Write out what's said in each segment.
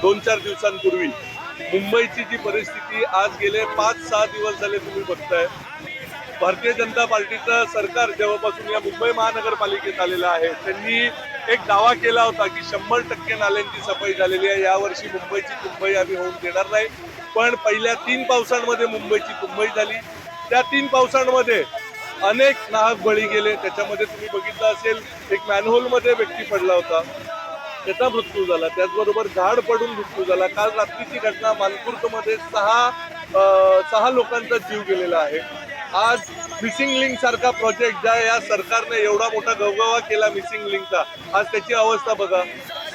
2-4 दिवसांपूर्वी मुंबईची जी परिस्थिती आज गेले 5-6 दिवस झाले तुम्ही बघताय. भारतीय जनता पार्टीचं सरकार जेव्हापासून या मुंबई महानगरपालिकेत आलेलं आहे, त्यांनी एक दावा केला होता की 100% नाल्यांची सफाई झालेली आहे. यावर्षी मुंबईची तुंबई आम्ही होऊन देणार नाही. पण पहिल्या 3 पावसांमध्ये मुंबईची तुंबई झाली. त्या 3 पावसांमध्ये अनेक नाहक बळी गेले. त्याच्यामध्ये तुम्ही बघितलं असेल, एक मॅनहोलमध्ये व्यक्ती पडला होता, त्याचा मृत्यू झाला. त्याचबरोबर झाड पडून मृत्यू झाला. काल रात्रीची घटना मानखुर्दमध्ये 6 लोकांचा जीव गेलेला आहे. आज मिसिंग लिंक सारखा प्रोजेक्ट ज्या या सरकारने एवढा मोठा गवगवा केला मिसिंग लिंकचा, आज त्याची अवस्था बघा.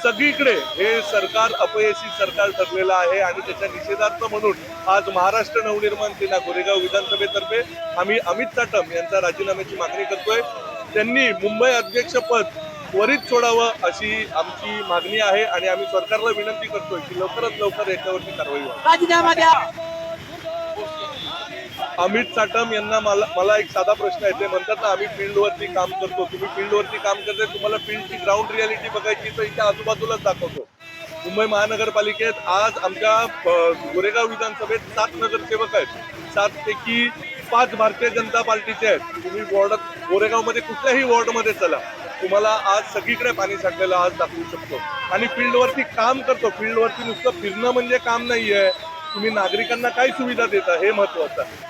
सगळीकडे हे सरकार अपयशी सरकार ठरलेलं आहे आणि त्याच्या निषेधार्थ म्हणून आज महाराष्ट्र नवनिर्माण सेना गोरेगाव विधानसभेतर्फे आम्ही अमित साटम यांचा राजीनाम्याची मागणी करतोय. त्यांनी मुंबई अध्यक्षपद त्वरित सोडावं अशी आमची मागणी आहे आणि आम्ही सरकारला विनंती करतोय की लवकरात लवकर याच्यावरती कारवाई व्हावी. राजीनामा द्या. अमित साटम यांना मला एक साधा प्रश्न आहे. ते म्हणतात ना, आम्ही फील्डवरती काम करतो. तुम्ही फील्डवरती काम करताय, तुम्हाला फील्डची ग्राउंड रियालिटी बघायची तर इथे आजूबाजूलाच दाखवतो. मुंबई महानगरपालिकेत आज आमच्या गोरेगाव विधानसभेत 7 नगरसेवक आहेत. 7 पैकी 5 भारतीय जनता पार्टीचे आहेत. तुम्ही गोरेगावमध्ये कुठल्याही वॉर्डमध्ये चला, तुम्हाला आज सगळीकडे पाणी साठलेलं आज दाखवू शकतो. आणि फील्डवरती काम करतो. फील्डवरती नुसतं फिरणं म्हणजे काम नाहीये. तुम्ही नागरिकांना काय सुविधा देता हे महत्वाचं आहे.